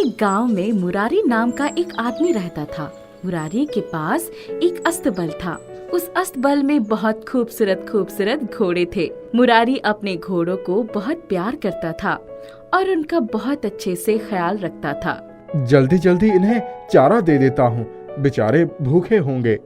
एक गांव में मुरारी नाम का एक आदमी रहता था। मुरारी के पास एक अस्तबल था। उस अस्तबल में बहुत खूबसूरत खूबसूरत घोड़े थे। मुरारी अपने घोड़ों को बहुत प्यार करता था और उनका बहुत अच्छे से ख्याल रखता था। जल्दी जल्दी इन्हें चारा दे देता हूँ, बेचारे भूखे होंगे।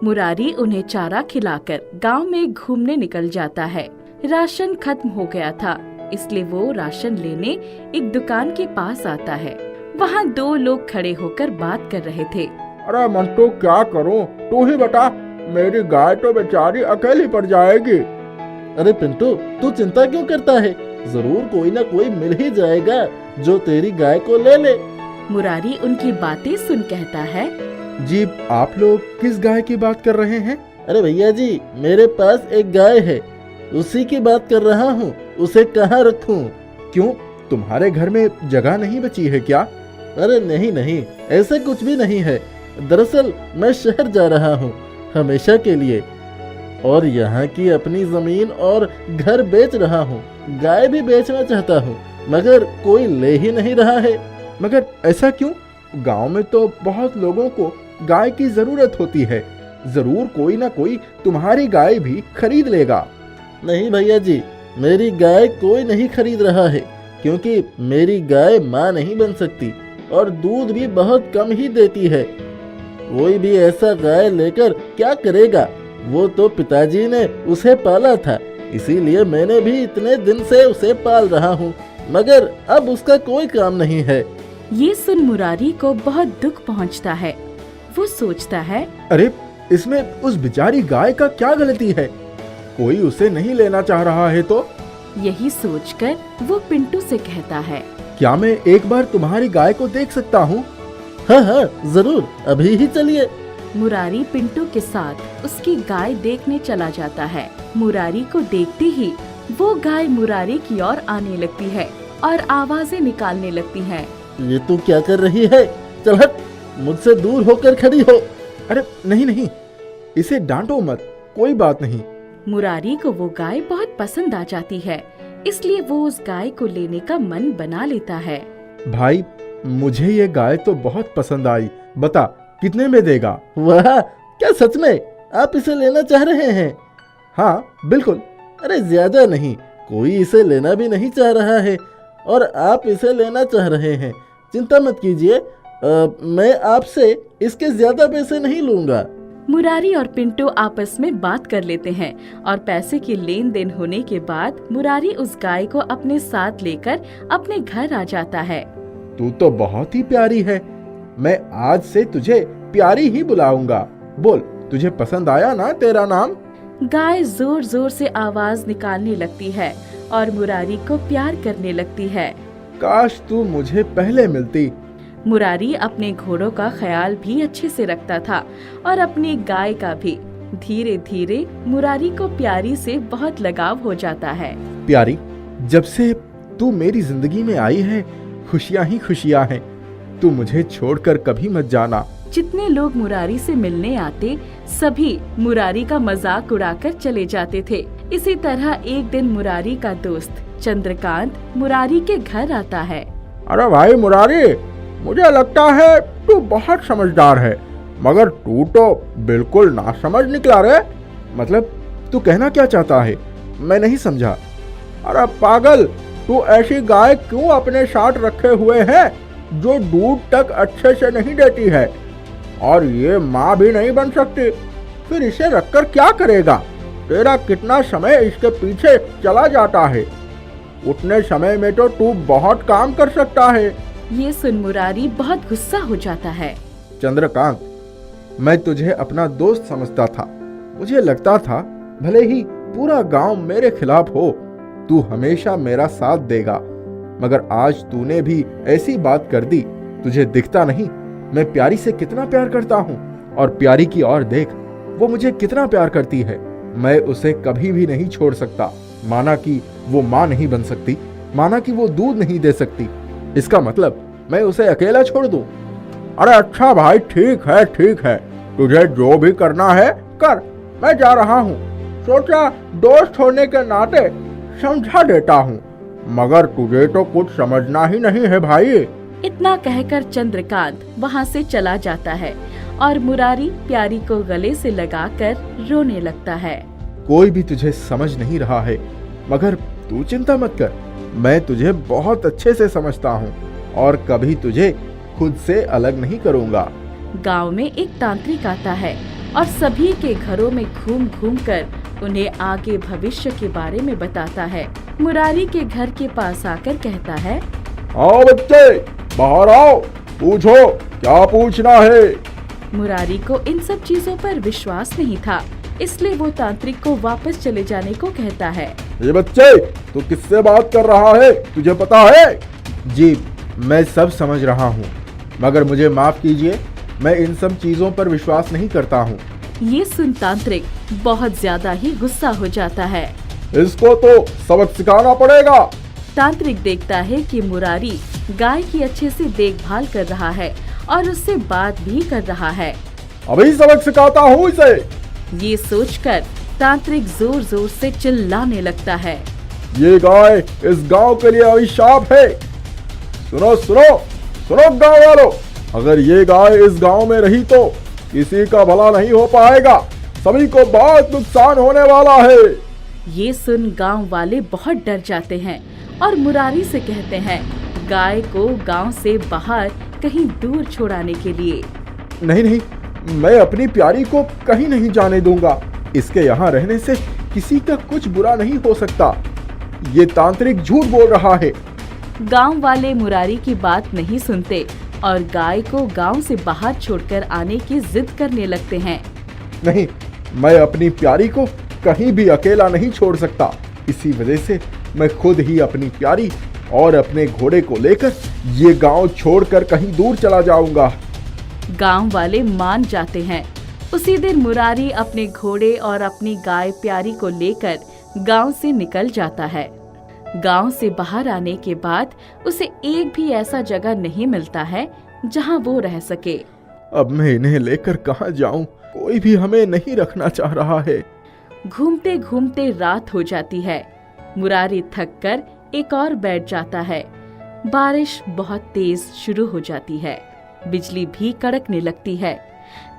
मुरारी उन्हें चारा खिलाकर गांव में घूमने निकल जाता है। राशन खत्म हो गया था, इसलिए वो राशन लेने एक दुकान के पास आता है। वहाँ दो लोग खड़े होकर बात कर रहे थे। अरे मंटू, क्या करूँ, तू ही बता, मेरी गाय तो बेचारी अकेली पड़ जाएगी। अरे पिंटू, तू चिंता क्यों करता है? जरूर कोई ना कोई मिल ही जाएगा जो तेरी गाय को ले ले। मुरारी उनकी बातें सुन कहता है, जी, आप लोग किस गाय की बात कर रहे हैं? अरे भैया जी, मेरे पास एक गाय है, उसी की बात कर रहा हूँ। उसे कहाँ रखूँ? क्यों, तुम्हारे घर में जगह नहीं बची है क्या? अरे नहीं नहीं, ऐसा कुछ भी नहीं है। दरअसल मैं शहर जा रहा हूँ हमेशा के लिए, और यहाँ की अपनी जमीन और घर बेच रहा हूँ। गाय भी बेचना चाहता हूँ, मगर कोई ले ही नहीं रहा है। मगर ऐसा क्यों? गांव में तो बहुत लोगों को गाय की जरूरत होती है, जरूर कोई ना कोई तुम्हारी गाय भी खरीद लेगा। नहीं भैया जी, मेरी गाय कोई नहीं खरीद रहा है, क्योंकि मेरी गाय माँ नहीं बन सकती और दूध भी बहुत कम ही देती है। कोई भी ऐसा गाय लेकर क्या करेगा? वो तो पिताजी ने उसे पाला था, इसीलिए मैंने भी इतने दिन से उसे पाल रहा हूँ, मगर अब उसका कोई काम नहीं है। ये सुन मुरारी को बहुत दुख पहुंचता है। वो सोचता है, अरे, इसमें उस बेचारी गाय का क्या गलती है? कोई उसे नहीं लेना चाह रहा है तो? यही सोचकर वो पिंटू से कहता है, क्या मैं एक बार तुम्हारी गाय को देख सकता हूँ? हाँ हाँ जरूर, अभी ही चलिए। मुरारी पिंटू के साथ उसकी गाय देखने चला जाता है। मुरारी को देखते ही वो गाय मुरारी की ओर आने लगती है और आवाजें निकालने लगती है। ये तू क्या कर रही है? चल हट, मुझसे दूर होकर खड़ी हो। अरे नहीं नहीं, इसे डांटो मत, कोई बात नहीं। मुरारी को वो गाय बहुत पसंद आ जाती है, इसलिए वो उस गाय को लेने का मन बना लेता है। भाई, मुझे ये गाय तो बहुत पसंद आई, बता कितने में देगा? वाह, क्या सच में आप इसे लेना चाह रहे हैं? हाँ बिल्कुल। अरे ज्यादा नहीं, कोई इसे लेना भी नहीं चाह रहा है और आप इसे लेना चाह रहे हैं। चिंता मत कीजिए, मैं आपसे इसके ज्यादा पैसे नहीं लूंगा। मुरारी और पिंटू आपस में बात कर लेते हैं और पैसे की लेन देन होने के बाद मुरारी उस गाय को अपने साथ लेकर अपने घर आ जाता है। तू तो बहुत ही प्यारी है, मैं आज से तुझे प्यारी ही बुलाऊंगा। बोल, तुझे पसंद आया ना तेरा नाम? गाय जोर जोर से आवाज निकालने लगती है और मुरारी को प्यार करने लगती है। काश तू मुझे पहले मिलती। मुरारी अपने घोड़ों का ख्याल भी अच्छे से रखता था और अपनी गाय का भी। धीरे धीरे मुरारी को प्यारी से बहुत लगाव हो जाता है। प्यारी, जब से तू मेरी जिंदगी में आई है, खुशियाँ ही खुशियाँ हैं। तू मुझे छोड़कर कभी मत जाना। जितने लोग मुरारी से मिलने आते, सभी मुरारी का मजाक उड़ाकर चले जाते थे। इसी तरह एक दिन मुरारी का दोस्त चंद्रकांत मुरारी के घर आता है। अरे भाई मुरारी, मुझे लगता है तू बहुत समझदार है, मगर तू तो बिल्कुल नासमझ निकला रे। मतलब तू कहना क्या चाहता है? मैं नहीं समझा। अरे पागल, तू ऐसी गाय क्यों अपने साथ रखे हुए है जो दूध तक अच्छे से नहीं देती है और ये माँ भी नहीं बन सकती? फिर इसे रखकर क्या करेगा? तेरा कितना समय इसके पीछे चला जाता है, उतने समय में तो तू बहुत काम कर सकता है। ये सुन मुरारी बहुत गुस्सा हो जाता है। चंद्रकांत, मैं तुझे अपना दोस्त समझता था। मुझे लगता था भले ही पूरा गांव मेरे खिलाफ हो, तू हमेशा मेरा साथ देगा, मगर आज तूने भी ऐसी बात कर दी। तुझे दिखता नहीं मैं प्यारी से कितना प्यार करता हूँ, और प्यारी की ओर देख, वो मुझे कितना प्यार करती है। मैं उसे कभी भी नहीं छोड़ सकता। माना कि वो माँ नहीं बन सकती, माना कि वो दूध नहीं दे सकती, इसका मतलब मैं उसे अकेला छोड़ दूं? अरे अच्छा भाई, ठीक है, तुझे जो भी करना है कर, मैं जा रहा हूँ। सोचा दोस्त होने के नाते समझा देता हूँ, मगर तुझे तो कुछ समझना ही नहीं है भाई। इतना कहकर चंद्रकांत वहाँ से चला जाता है और मुरारी प्यारी को गले से लगाकर रोने लगता है। कोई भी तुझे समझ नहीं रहा है, मगर तू चिंता मत कर, मैं तुझे बहुत अच्छे से समझता हूँ और कभी तुझे खुद से अलग नहीं करूँगा। गांव में एक तांत्रिक आता है और सभी के घरों में घूम घूम कर उन्हें आगे भविष्य के बारे में बताता है। मुरारी के घर के पास आकर कहता है, आओ बच्चे, बाहर आओ, पूछो क्या पूछना है। मुरारी को इन सब चीजों पर विश्वास नहीं था, इसलिए वो तांत्रिक को वापस चले जाने को कहता है। ये बच्चे, तू किससे बात कर रहा है, तुझे पता है? जी, मैं सब समझ रहा हूँ, मगर मुझे माफ कीजिए, मैं इन सब चीजों पर विश्वास नहीं करता हूँ। ये सुन तांत्रिक बहुत ज्यादा ही गुस्सा हो जाता है। इसको तो सबक सिखाना पड़ेगा। तांत्रिक देखता है कि मुरारी गाय की अच्छे से देखभाल कर रहा है और उससे बात भी कर रहा है। अभी सबक सिखाता हूँ इसे। ये सोचकर तांत्रिक जोर जोर से चिल्लाने लगता है। ये गाय इस गांव के लिए अभिशाप है। सुनो सुनो सुनो गांव वालों, अगर ये गाय इस गांव में रही तो किसी का भला नहीं हो पाएगा, सभी को बहुत नुकसान होने वाला है। ये सुन गांव वाले बहुत डर जाते हैं और मुरारी से कहते हैं गाय को गांव से बाहर कहीं दूर छुड़ाने के लिए। नहीं नहीं, मैं अपनी प्यारी को कहीं नहीं जाने दूंगा। इसके यहाँ रहने से किसी का कुछ बुरा नहीं हो सकता। ये तांत्रिक झूठ बोल रहा है। गांव वाले मुरारी की बात नहीं सुनते और गाय को गांव से बाहर छोड़कर आने की जिद करने लगते हैं। नहीं, मैं अपनी प्यारी को कहीं भी अकेला नहीं छोड़ सकता। इसी वजह से मैं खुद ही अपनी प्यारी और अपने घोड़े को लेकर ये गांव छोड़कर कहीं दूर चला जाऊंगा। गांव वाले मान जाते हैं। उसी दिन मुरारी अपने घोड़े और अपनी गाय प्यारी को लेकर गांव से निकल जाता है। गांव से बाहर आने के बाद उसे एक भी ऐसा जगह नहीं मिलता है जहां वो रह सके। अब मैं इन्हें लेकर कहां जाऊं? कोई भी हमें नहीं रखना चाह रहा है। घूमते घूमते रात हो जाती है। मुरारी थककर एक और बैठ जाता है। बारिश बहुत तेज शुरू हो जाती है। बिजली भी कड़कने लगती है।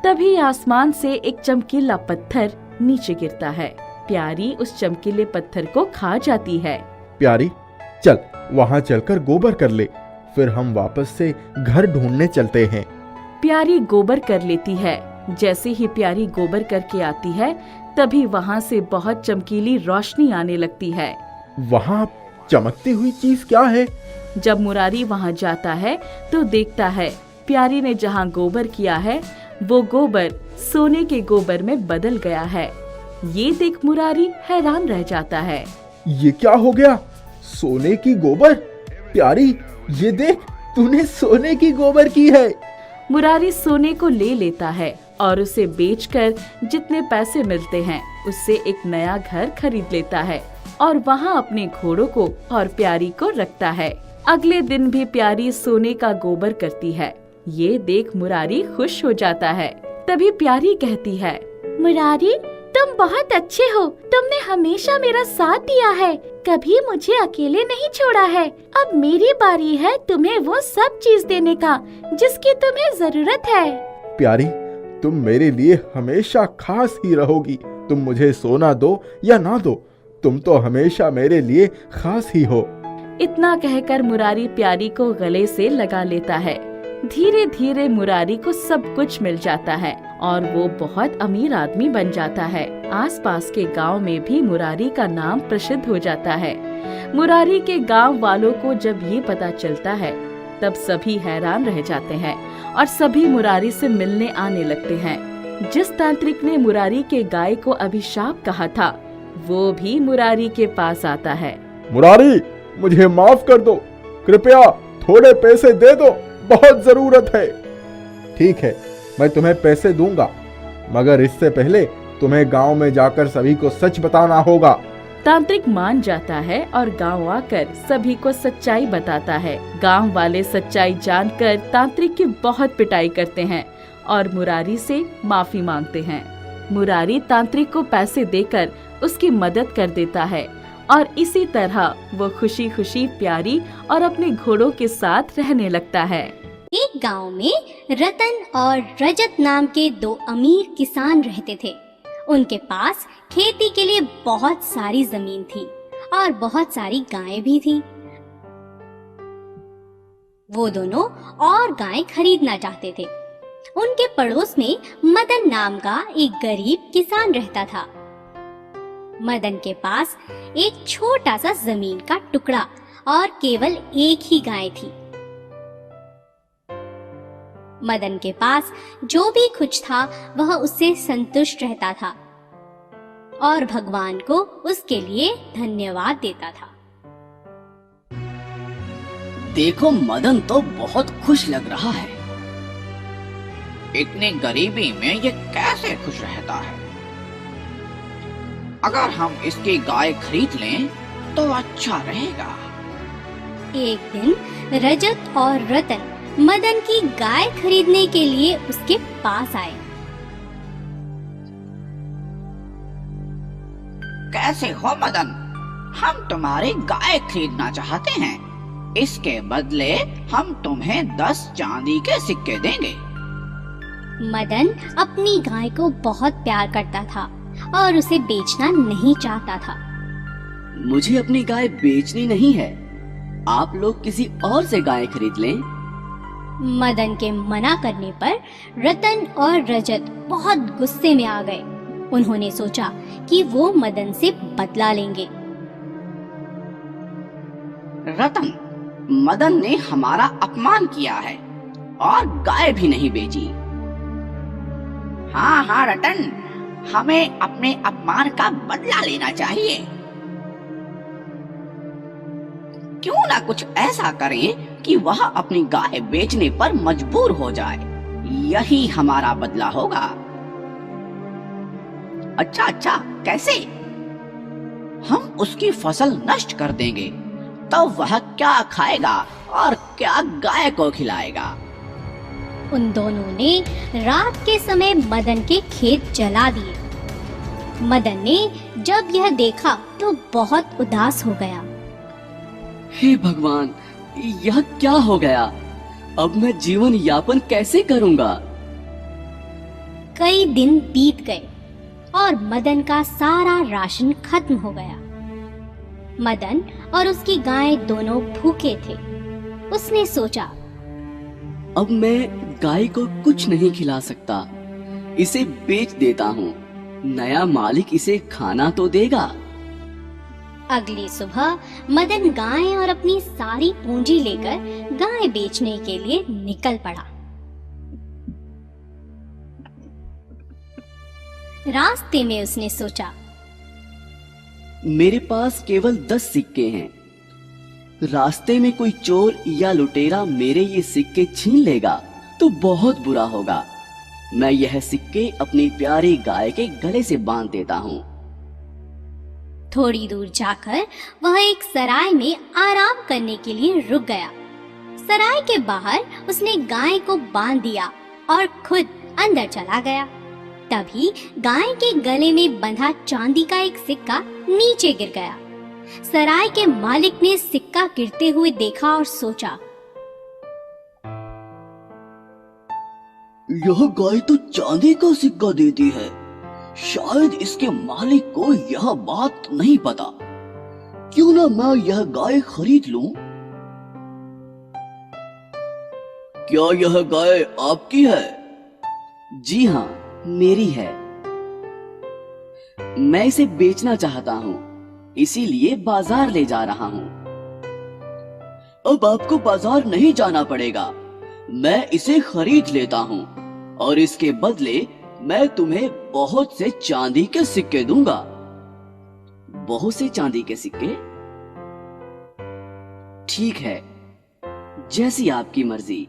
तभी आसमान से एक चमकीला पत्थर नीचे गिरता है। प्यारी उस चमकीले पत्थर को खा जाती है। प्यारी, चल वहां चलकर गोबर कर ले, फिर हम वापस से घर ढूंढने चलते हैं। प्यारी गोबर कर लेती है। जैसे ही प्यारी गोबर करके आती है, तभी वहाँ से बहुत चमकीली रोशनी आने लगती है। वहाँ चमकती हुई चीज क्या है? जब मुरारी वहाँ जाता है तो देखता है प्यारी ने जहाँ गोबर किया है वो गोबर सोने के गोबर में बदल गया है। ये देख मुरारी हैरान रह जाता है। ये क्या हो गया? सोने की गोबर? प्यारी, ये देख, तूने सोने की गोबर की है। मुरारी सोने को ले लेता है और उसे बेचकर जितने पैसे मिलते हैं उससे एक नया घर खरीद लेता है और वहाँ अपने घोड़ों को और प्यारी को रखता है। अगले दिन भी प्यारी सोने का गोबर करती है। ये देख मुरारी खुश हो जाता है। तभी प्यारी कहती है, मुरारी, तुम बहुत अच्छे हो। तुमने हमेशा मेरा साथ दिया है, कभी मुझे अकेले नहीं छोड़ा है। अब मेरी बारी है तुम्हें वो सब चीज देने का जिसकी तुम्हें जरूरत है। प्यारी, तुम मेरे लिए हमेशा खास ही रहोगी। तुम मुझे सोना दो या ना दो, तुम तो हमेशा मेरे लिए खास ही हो। इतना कहकर मुरारी प्यारी को गले से लगा लेता है। धीरे धीरे मुरारी को सब कुछ मिल जाता है और वो बहुत अमीर आदमी बन जाता है। आसपास के गांव में भी मुरारी का नाम प्रसिद्ध हो जाता है। मुरारी के गांव वालों को जब ये पता चलता है तब सभी हैरान रह जाते हैं और सभी मुरारी से मिलने आने लगते हैं। जिस तांत्रिक ने मुरारी के गाय को अभिशाप कहा था वो भी मुरारी के पास आता है। मुरारी, मुझे माफ कर दो, कृपया थोड़े पैसे दे दो, बहुत जरूरत है। ठीक है, मैं तुम्हें पैसे दूंगा, मगर इससे पहले तुम्हें गांव में जाकर सभी को सच बताना होगा। तांत्रिक मान जाता है और गांव आकर सभी को सच्चाई बताता है। गांव वाले सच्चाई जानकर तांत्रिक की बहुत पिटाई करते हैं और मुरारी से माफी मांगते हैं। मुरारी तांत्रिक को पैसे देकर उसकी मदद कर देता है और इसी तरह वो खुशी खुशी प्यारी और अपने घोड़ों के साथ रहने लगता है। एक गांव में रतन और रजत नाम के दो अमीर किसान रहते थे। उनके पास खेती के लिए बहुत सारी जमीन थी और बहुत सारी गायें भी थी। वो दोनों और गायें खरीदना चाहते थे। उनके पड़ोस में मदन नाम का एक गरीब किसान रहता था। मदन के पास एक छोटा सा जमीन का टुकड़ा और केवल एक ही गाय थी। मदन के पास जो भी कुछ था वह उससे संतुष्ट रहता था और भगवान को उसके लिए धन्यवाद देता था। देखो, मदन तो बहुत खुश लग रहा है। इतनी गरीबी में ये कैसे खुश रहता है? अगर हम इसकी गाय खरीद लें तो अच्छा रहेगा। एक दिन रजत और रतन मदन की गाय खरीदने के लिए उसके पास आए। कैसे हो मदन? हम तुम्हारी गाय खरीदना चाहते हैं। इसके बदले हम तुम्हें 10 चांदी के सिक्के देंगे। मदन अपनी गाय को बहुत प्यार करता था और उसे बेचना नहीं चाहता था। मुझे अपनी गाय बेचनी नहीं है। आप लोग किसी और से गाय खरीद लें। मदन के मना करने पर रतन और रजत बहुत गुस्से में आ गए। उन्होंने सोचा कि वो मदन से बदला लेंगे। रतन, मदन ने हमारा अपमान किया है और गाय भी नहीं बेची। हाँ हाँ रतन, हमें अपने अपमान का बदला लेना चाहिए। क्यों ना कुछ ऐसा करें कि वह अपनी गाय बेचने पर मजबूर हो जाए। यही हमारा बदला होगा। अच्छा अच्छा, कैसे? हम उसकी फसल नष्ट कर देंगे तो वह क्या खाएगा और क्या गाय को खिलाएगा? उन दोनों ने रात के समय मदन के खेत जला दिए। मदन ने जब यह देखा तो बहुत उदास हो गया। हे भगवान, यह क्या हो गया? अब मैं जीवन यापन कैसे करूंगा? कई दिन बीत गए और मदन का सारा राशन खत्म हो गया। मदन और उसकी गाय दोनों भूखे थे। उसने सोचा, अब मैं गाय को कुछ नहीं खिला सकता। इसे बेच देता हूँ। नया मालिक इसे खाना तो देगा। अगली सुबह मदन गाय और अपनी सारी पूंजी लेकर गाय बेचने के लिए निकल पड़ा। रास्ते में उसने सोचा, मेरे पास केवल 10 सिक्के हैं। रास्ते में कोई चोर या लुटेरा मेरे ये सिक्के छीन लेगा तो बहुत बुरा होगा। मैं यह सिक्के अपनी प्यारी गाय के गले से बांध देता हूँ। थोड़ी दूर जाकर वह एक सराय में आराम करने के लिए रुक गया। सराय के बाहर उसने गाय को बांध दिया और खुद अंदर चला गया। तभी गाय के गले में बंधा चांदी का एक सिक्का नीचे गिर गया। सराय के मालिक ने सिक्का गिरते हुए देखा और सोचा, यह गाय तो चांदी का सिक्का देती है। शायद इसके मालिक को यह बात नहीं पता। क्यों ना मैं यह गाय खरीद लूं? क्या यह गाय आपकी है? जी हाँ, मेरी है। मैं इसे बेचना चाहता हूँ, इसीलिए बाजार ले जा रहा हूँ। अब आपको बाजार नहीं जाना पड़ेगा। मैं इसे खरीद लेता हूँ और इसके बदले मैं तुम्हें बहुत से चांदी के सिक्के दूंगा। बहुत से चांदी के सिक्के? ठीक है, जैसी आपकी मर्जी।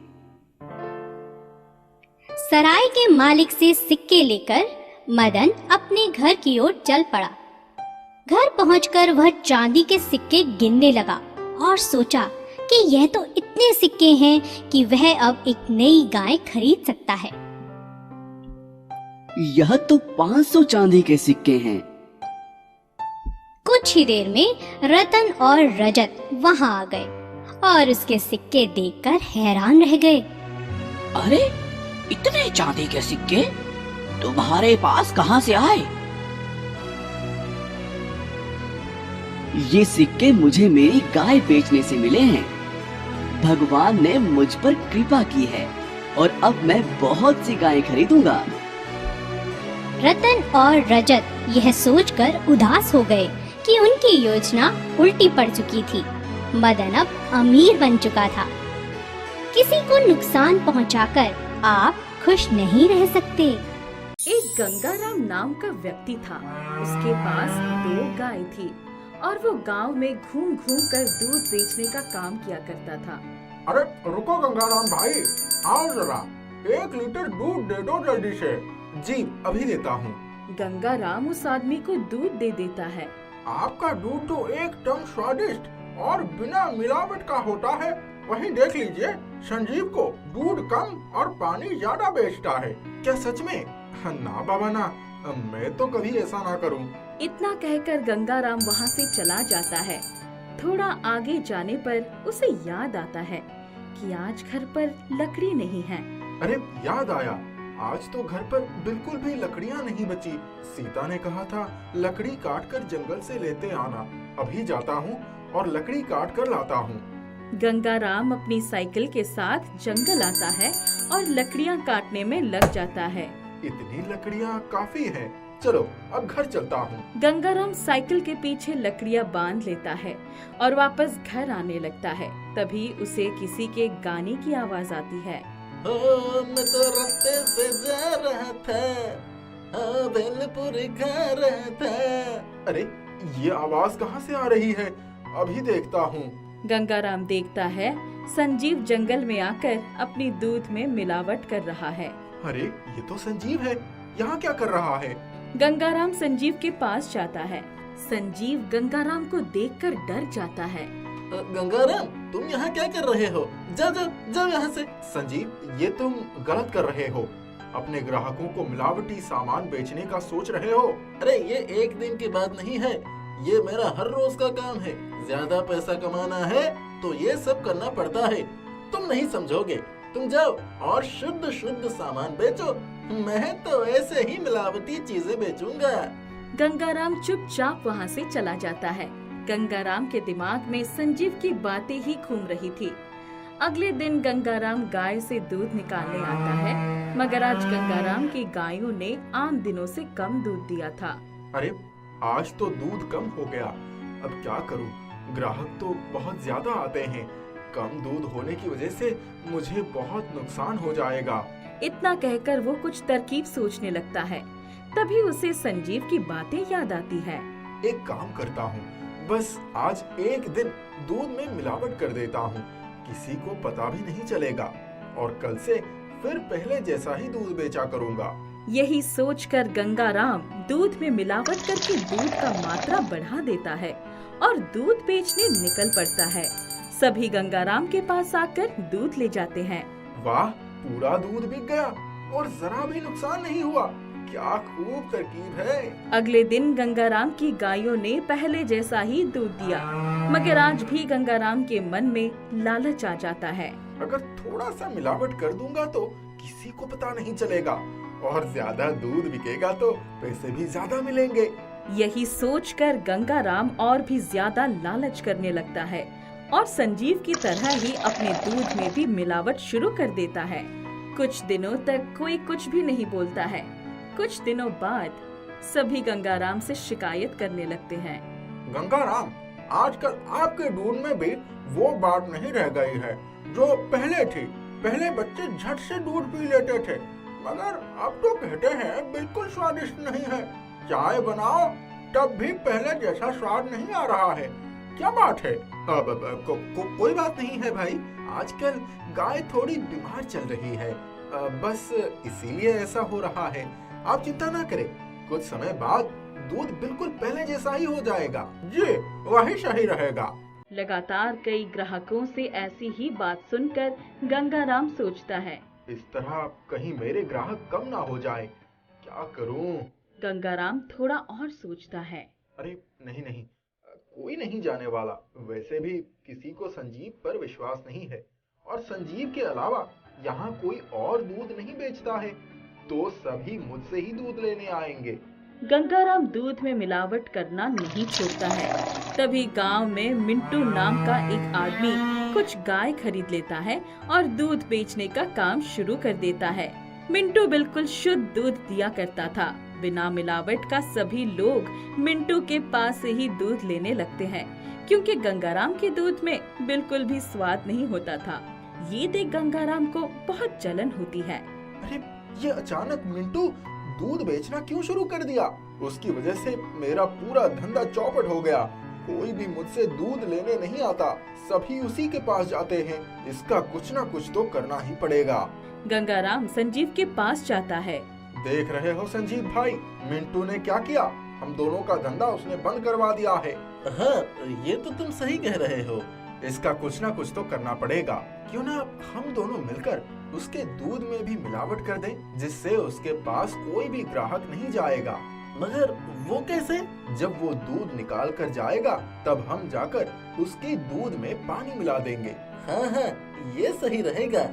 सराय के मालिक से सिक्के लेकर मदन अपने घर की ओर चल पड़ा। घर पहुंचकर वह चांदी के सिक्के गिनने लगा और सोचा कि यह तो इतने सिक्के हैं कि वह अब एक नई गाय खरीद सकता है। यह तो 500 चांदी के सिक्के हैं। कुछ कुछ ही देर में रतन और रजत वहां आ गए और उसके सिक्के देखकर हैरान रह गए। अरे इतने चांदी के सिक्के तुम्हारे पास कहाँ से आए? ये सिक्के मुझे मेरी गाय बेचने से मिले हैं। भगवान ने मुझ पर कृपा की है और अब मैं बहुत सी गायें खरीदूंगा। रतन और रजत यह सोचकर उदास हो गए कि उनकी योजना उल्टी पड़ चुकी थी। मदन अब अमीर बन चुका था। किसी को नुकसान पहुंचाकर आप खुश नहीं रह सकते। एक गंगाराम नाम का व्यक्ति था। उसके पास 2 गाय थी और वो गांव में घूम घूम कर दूध बेचने का काम किया करता था। अरे रुको गंगाराम भाई, आओ जरा, 1 लीटर दूध दे दो जल्दी से। जी अभी देता हूँ। गंगाराम उस आदमी को दूध दे देता है। आपका दूध तो एकदम स्वादिष्ट और बिना मिलावट का होता है। वहीं देख लीजिए, संजीव को दूध कम और पानी ज्यादा बेचता है। क्या सच में? ना बाबा ना, मैं तो कभी ऐसा ना करूं। इतना कहकर गंगाराम वहाँ से चला जाता है। थोड़ा आगे जाने पर उसे याद आता है कि आज घर पर लकड़ी नहीं है। अरे याद आया, आज तो घर पर बिल्कुल भी लकड़ियाँ नहीं बची। सीता ने कहा था लकड़ी काट कर जंगल से लेते आना। अभी जाता हूँ और लकड़ी काट कर लाता हूँ। गंगाराम अपनी साइकिल के साथ जंगल आता है और लकड़ियाँ काटने में लग जाता है। इतनी लकड़ियाँ काफी हैं। चलो अब घर चलता हूँ। गंगाराम साइकिल के पीछे लकड़ियाँ बांध लेता है और वापस घर आने लगता है। तभी उसे किसी के गाने की आवाज आती है। मैं तो रास्ते से जा रहा था, भेलपुर खा रहा था। अरे ये आवाज कहाँ से आ रही है? अभी देखता हूँ। गंगाराम देखता है संजीव जंगल में आकर अपनी दूध में मिलावट कर रहा है। अरे ये तो संजीव है, यहाँ क्या कर रहा है? गंगाराम संजीव के पास जाता है। संजीव गंगाराम को देखकर डर जाता है। गंगाराम, तुम यहाँ क्या कर रहे हो? जाओ जाओ जाओ यहाँ से। संजीव, ये तुम गलत कर रहे हो। अपने ग्राहकों को मिलावटी सामान बेचने का सोच रहे हो। अरे ये एक दिन की बात नहीं है, ये मेरा हर रोज का काम है। ज्यादा पैसा कमाना है तो ये सब करना पड़ता है। तुम नहीं समझोगे। तुम जाओ और शुद्ध शुद्ध सामान बेचो। मैं तो ऐसे ही मिलावटी चीजें बेचूंगा। गंगाराम चुपचाप वहाँ से चला जाता है। गंगाराम के दिमाग में संजीव की बातें ही घूम रही थी। अगले दिन गंगाराम गाय से दूध निकालने आता है, मगर आज गंगाराम की गायों ने आम दिनों से कम दूध दिया था। अरे आज तो दूध कम हो गया। अब क्या करूं? ग्राहक तो बहुत ज्यादा आते हैं। कम दूध होने की वजह से मुझे बहुत नुकसान हो जाएगा। इतना कहकर वो कुछ तरकीब सोचने लगता है। तभी उसे संजीव की बातें याद आती है। एक काम करता हूँ, बस आज एक दिन दूध में मिलावट कर देता हूँ। किसी को पता भी नहीं चलेगा और कल से फिर पहले जैसा ही दूध बेचा करूँगा। यही सोचकर गंगाराम दूध में मिलावट करके दूध का मात्रा बढ़ा देता है और दूध बेचने निकल पड़ता है। सभी गंगाराम के पास आकर दूध ले जाते हैं। वाह, पूरा दूध बिक गया और जरा भी नुकसान नहीं हुआ। क्या खूब तरकीब है। अगले दिन गंगाराम की गायों ने पहले जैसा ही दूध दिया, मगर आज भी गंगाराम के मन में लालच आ जाता है। अगर थोड़ा सा मिलावट कर दूंगा तो किसी को पता नहीं चलेगा और ज्यादा दूध बिकेगा तो पैसे भी ज्यादा मिलेंगे। यही सोचकर गंगाराम और भी ज्यादा लालच करने लगता है और संजीव की तरह ही अपने दूध में भी मिलावट शुरू कर देता है। कुछ दिनों तक कोई कुछ भी नहीं बोलता है। कुछ दिनों बाद सभी गंगाराम से शिकायत करने लगते हैं। गंगाराम, आजकल आपके दूध में भी वो बात नहीं रह गई है जो पहले थी। पहले बच्चे झट से दूध पी लेते थे, मगर अब तो कहते हैं बिल्कुल स्वादिष्ट नहीं है। चाय बनाओ तब भी पहले जैसा स्वाद नहीं आ रहा है। क्या बात है? कोई बात नहीं है भाई, आजकल गाय थोड़ी बीमार चल रही है, बस इसीलिए ऐसा हो रहा है। आप चिंता ना करें, कुछ समय बाद दूध बिल्कुल पहले जैसा ही हो जाएगा। जी वही सही रहेगा। लगातार कई ग्राहकों से ऐसी ही बात सुनकर गंगाराम सोचता है, इस तरह कहीं मेरे ग्राहक कम ना हो जाए। क्या करूं? गंगाराम थोड़ा और सोचता है। अरे नहीं नहीं, कोई नहीं जाने वाला। वैसे भी किसी को संजीव पर विश्वास नहीं है, और संजीव के अलावा यहाँ कोई और दूध नहीं बेचता है, तो सभी मुझसे ही दूध लेने आएंगे। गंगाराम दूध में मिलावट करना नहीं छोड़ता है। तभी गांव में मिंटू नाम का एक आदमी कुछ गाय खरीद लेता है और दूध बेचने का काम शुरू कर देता है। मिंटू बिल्कुल शुद्ध दूध दिया करता था। बिना मिलावट का सभी लोग मिंटू के पास से ही दूध लेने लगते हैं, क्योंकि गंगाराम के दूध में बिल्कुल भी स्वाद नहीं होता था। ये देख गंगाराम को बहुत जलन होती है। अरे ये अचानक मिंटू दूध बेचना क्यों शुरू कर दिया? उसकी वजह से मेरा पूरा धंधा चौपट हो गया। कोई भी मुझसे दूध लेने नहीं आता, सभी उसी के पास जाते हैं। इसका कुछ ना कुछ तो करना ही पड़ेगा। गंगाराम संजीव के पास जाता है। देख रहे हो संजीव भाई, मिंटू ने क्या किया? हम दोनों का धंधा उसने बंद करवा दिया है। हाँ, ये तो तुम सही कह रहे हो। इसका कुछ ना कुछ तो करना पड़ेगा। क्यों ना हम दोनों मिलकर उसके दूध में भी मिलावट कर दें, जिससे उसके पास कोई भी ग्राहक नहीं जाएगा। मगर वो कैसे? जब वो दूध निकाल कर जाएगा, तब हम जाकर उसके दूध में पानी मिला देंगे। हाँ हाँ, ये सही रहेगा।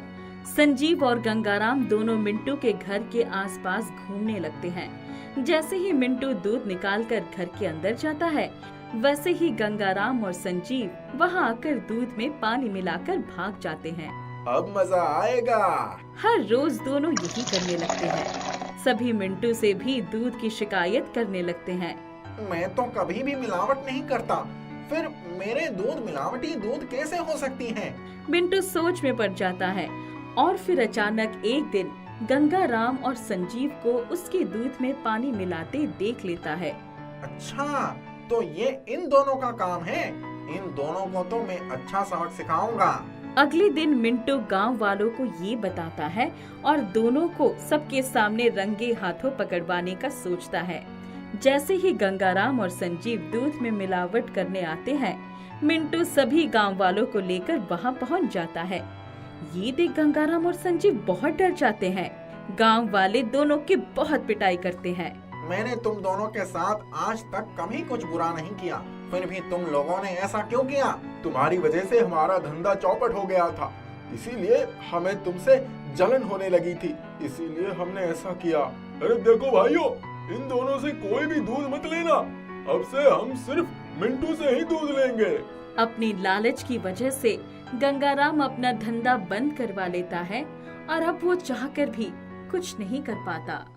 संजीव और गंगाराम दोनों मिंटू के घर के आसपास घूमने लगते हैं। जैसे ही मिंटू दूध निकालकर घर के अंदर जाता है, वैसे ही गंगाराम और संजीव वहां आकर दूध में पानी मिलाकर भाग जाते हैं। अब मजा आएगा। हर रोज दोनों यही करने लगते हैं। सभी मिंटू से भी दूध की शिकायत करने लगते हैं। मैं तो कभी भी मिलावट नहीं करता, फिर मेरे दूध मिलावटी दूध कैसे हो सकती हैं? मिंटू सोच में पड़ जाता है और फिर अचानक एक दिन गंगाराम और संजीव को उसके दूध में पानी मिलाते देख लेता है। अच्छा, तो ये इन दोनों का काम है। इन दोनों को तो मैं अच्छा सबक सिखाऊंगा। अगले दिन मिंटू गांव वालों को ये बताता है और दोनों को सबके सामने रंगे हाथों पकड़वाने का सोचता है। जैसे ही गंगाराम और संजीव दूध में मिलावट करने आते हैं, मिंटू सभी गांव वालों को लेकर वहां पहुंच जाता है। ये देख गंगाराम और संजीव बहुत डर जाते हैं। गांव वाले दोनों की बहुत पिटाई करते हैं। मैंने तुम दोनों के साथ आज तक कभी कुछ बुरा नहीं किया, फिर भी तुम लोगों ने ऐसा क्यों किया? तुम्हारी वजह से हमारा धंधा चौपट हो गया था, इसीलिए हमें तुमसे जलन होने लगी थी, इसीलिए हमने ऐसा किया। अरे देखो भाइयों, इन दोनों से कोई भी दूध मत लेना। अब से हम सिर्फ मिंटू से ही दूध लेंगे। अपनी लालच की वजह से गंगाराम अपना धंधा बंद करवा लेता है और अब वो चाहकर भी कुछ नहीं कर पाता।